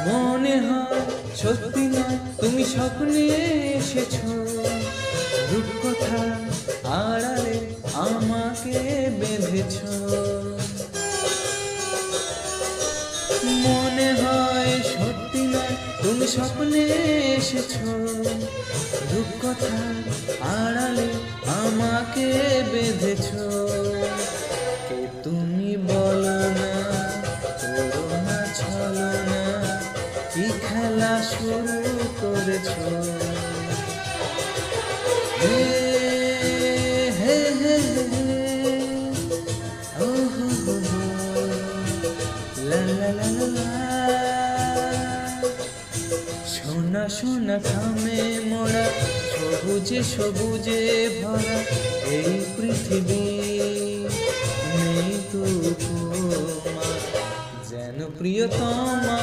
মনে হয় সত্যি নয়, তুমি স্বপ্নে এসেছো, রূপকথা আড়ালে আমাকে বেঁধেছো। মনে হয় সত্যি নয়, তুমি স্বপ্নে এসেছো, রূপকথা আড়ালে আমাকে বেঁধেছো। কে তুমি বলো না, করো না ছলনা, কি খেলা শুরু করেছো। হে হে হে হে, ও হো হো হো, লা লা লা লা লা। সোনা সোনা খামে মোড়া, সবুজে সবুজে ভরা এই পৃথিবী, নেই তো উপমা যেন প্রিয়তমা।